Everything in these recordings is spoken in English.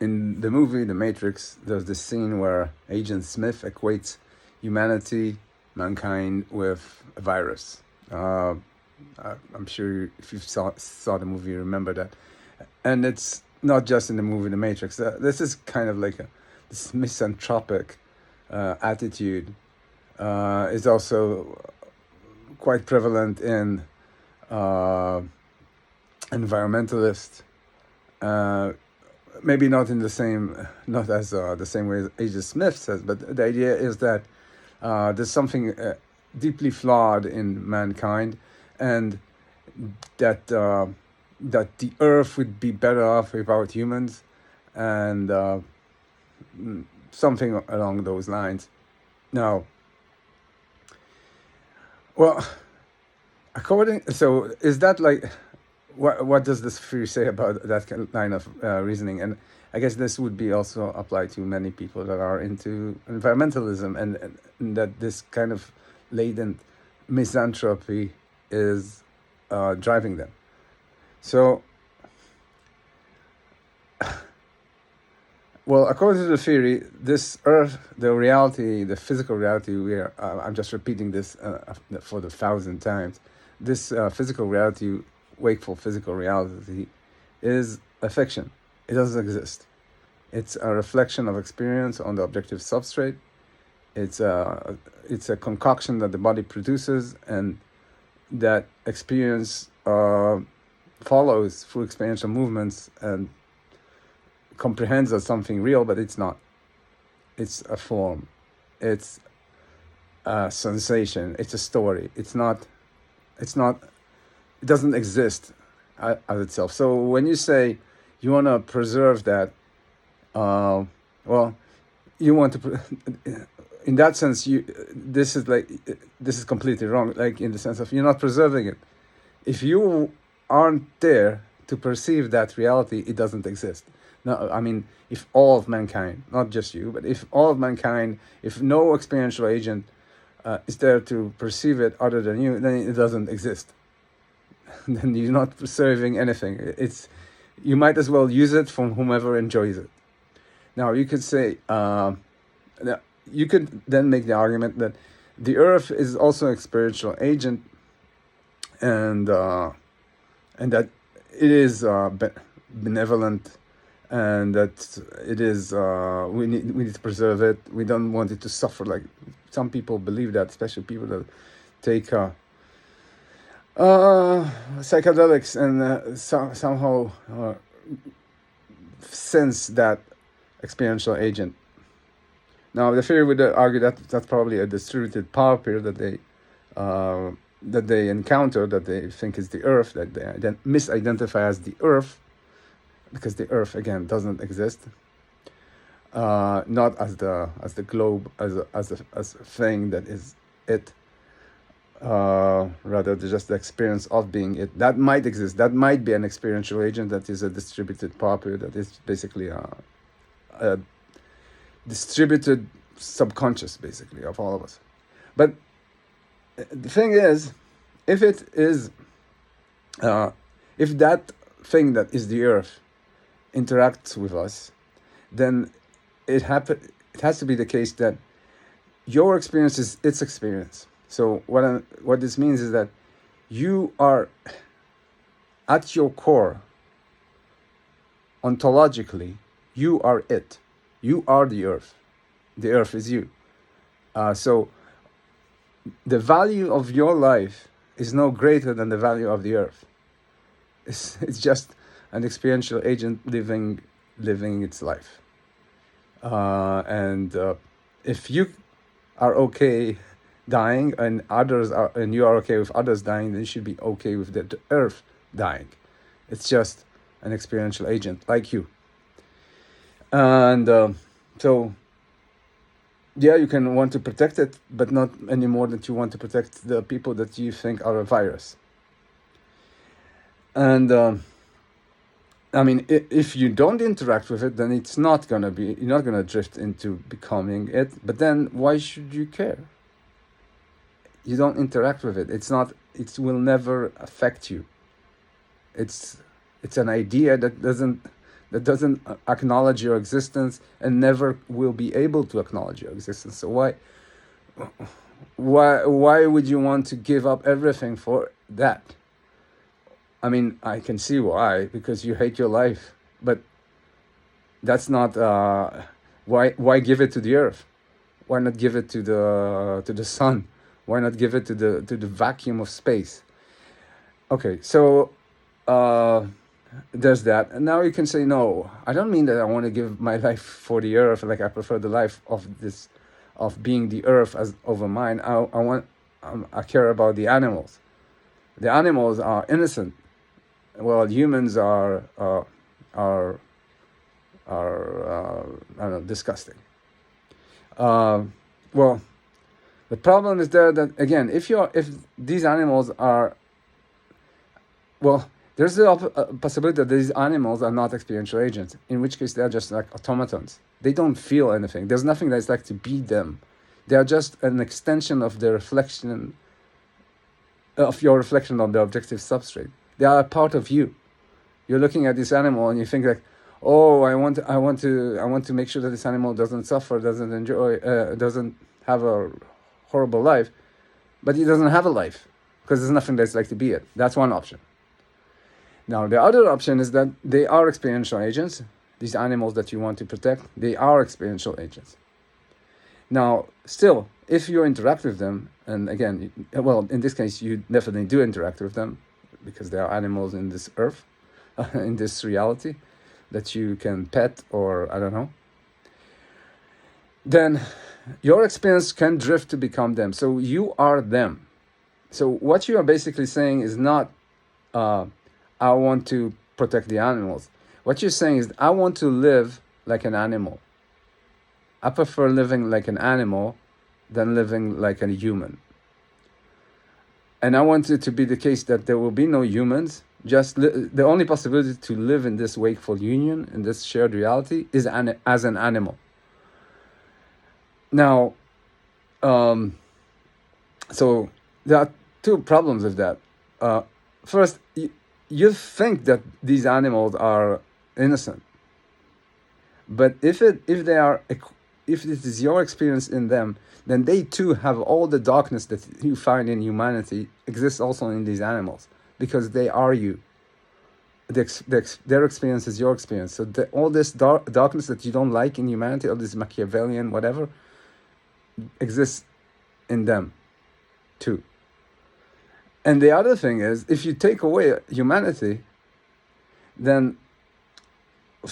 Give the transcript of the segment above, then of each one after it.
in the movie The Matrix, there's this scene where Agent Smith equates humanity, mankind, with a virus. I'm sure if you saw the movie, you remember that. And it's not just in the movie The Matrix. This is kind of like this misanthropic attitude is also quite prevalent in uh, environmentalist. Uh, Maybe not in the same, not as the same way as Agent Smith says, but the idea is that there's something deeply flawed in mankind, and that that the Earth would be better off without humans, and something along those lines. Now, well, so is that like, what does this theory say about that line of reasoning? And I guess this would be also applied to many people that are into environmentalism, and that this kind of latent misanthropy is driving them. So, well, according to the theory, this Earth, the reality, the physical reality, I'm just repeating this for the 1,000th times. This physical reality, wakeful physical reality, is a fiction. It doesn't exist. It's a reflection of experience on the objective substrate. It's a concoction that the body produces, and that experience follows through experiential movements and comprehends as something real, but it's not. It's a form. It's a sensation. It's a story. It's not. It doesn't exist as itself. So when you say you want to preserve that, well, you want to. In that sense, this is completely wrong. Like, in the sense of, you're not preserving it. If you aren't there to perceive that reality, it doesn't exist. No, I mean, if all of mankind, not just you, but if all of mankind, if no experiential agent is there to perceive it other than you, then it doesn't exist. Then you're not preserving anything. You might as well use it from whomever enjoys it. Now, you could say, you could then make the argument that the Earth is also an experiential agent, and that it is benevolent, and that it is we need to preserve it. We don't want it to suffer. Like, some people believe that, especially people that take psychedelics and somehow sense that experiential agent. Now, the theory would argue that that's probably a distributed power pair that they encounter, that they think is the Earth, that they misidentify as the Earth, because the Earth, again, doesn't exist. Not as the globe, as a thing that is it. Rather just the experience of being it. That might exist. That might be an experiential agent that is a distributed power pair, that is basically a distributed subconscious, basically, of all of us. But the thing is, if it is, if that thing that is the Earth interacts with us, then it has to be the case that your experience is its experience. So what this means is that you are, at your core, ontologically, you are it. You are the Earth. The Earth is you. So the value of your life is no greater than the value of the Earth. It's just an experiential agent living its life. And if you are okay dying, and you are okay with others dying, then you should be okay with the Earth dying. It's just an experiential agent like you. And so, yeah, you can want to protect it, but not any more than you want to protect the people that you think are a virus. And I mean, if you don't interact with it, then you're not gonna drift into becoming it. But then, why should you care? You don't interact with it. It will never affect you. It's an idea that that doesn't acknowledge your existence and never will be able to acknowledge your existence. So why would you want to give up everything for that? I mean, I can see why, because you hate your life, but that's not why give it to the earth? Why not give it to the sun? Why not give it to the vacuum of space? Okay, so there's that. And now you can say, no, I don't mean that I want to give my life for the earth. Like, I prefer the life of being the earth as over mine. I care about the animals. The animals are innocent. Well, humans are I don't know, disgusting. Well, the problem is there that, again, if these animals are, well, there's the possibility that these animals are not experiential agents, in which case they are just like automatons. They don't feel anything. There's nothing that's like to be them. They are just an extension of the reflection, of your reflection on the objective substrate. They are a part of you. You're looking at this animal and you think like, oh, I want to make sure that this animal doesn't suffer, doesn't enjoy, doesn't have a horrible life, but he doesn't have a life because there's nothing that's like to be it. That's one option. Now, the other option is that they are experiential agents. These animals that you want to protect, they are experiential agents. Now, still, if you interact with them, and again, well, in this case, you definitely do interact with them because they are animals in this earth, in this reality that you can pet or I don't know, then your experience can drift to become them. So you are them. So what you are basically saying is not, I want to protect the animals. What you're saying is, I want to live like an animal. I prefer living like an animal than living like a human. And I want it to be the case that there will be no humans. Just the only possibility to live in this wakeful union, in this shared reality, is as an animal. Now, so there are two problems with that. First, you think that these animals are innocent, but if it is your experience in them, then they too have all the darkness that you find in humanity exists also in these animals, because they are you. Their experience is your experience. So all this darkness that you don't like in humanity, all this Machiavellian whatever, exists in them too. And the other thing is, if you take away humanity, then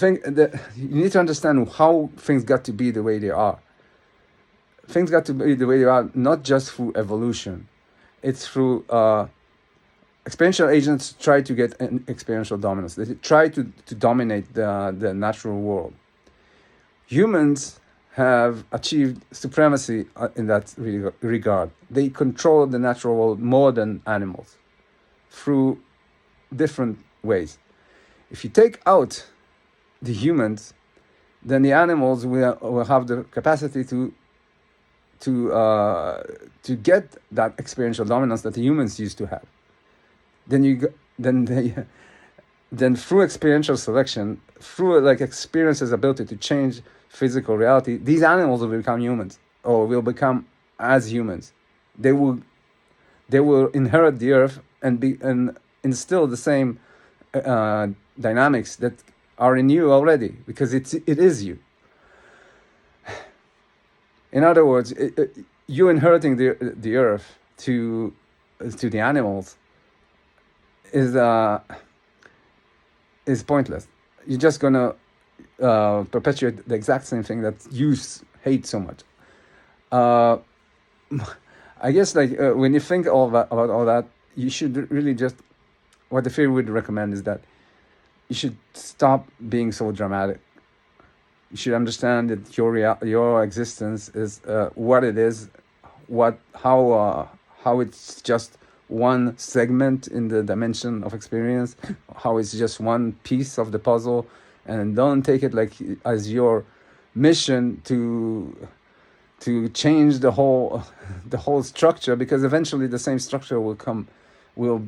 you need to understand how things got to be the way they are. Things got to be the way they are not just through evolution. It's through experiential agents try to get an experiential dominance. They try to dominate the natural world. Humans have achieved supremacy in that regard. They control the natural world more than animals through different ways. If you take out the humans, then the animals will have the capacity to get that experiential dominance that the humans used to have. Then through experiential selection, through like experience's ability to change physical reality, these animals will become humans, or will become as humans. They will inherit the earth and instill the same dynamics that are in you already, because it is you. In other words, you inheriting the earth to the animals is pointless. You're just gonna perpetuate the exact same thing that you hate so much. I guess like when you think about all that, you should really just, what the theory would recommend is that you should stop being so dramatic. You should understand that your existence is what it is, how it's just one segment in the dimension of experience, how it's just one piece of the puzzle, and don't take it like as your mission to change the whole structure, because eventually the same structure will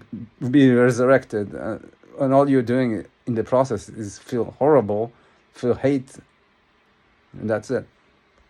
be resurrected, and all you're doing in the process is feel horrible, feel hate, and that's it.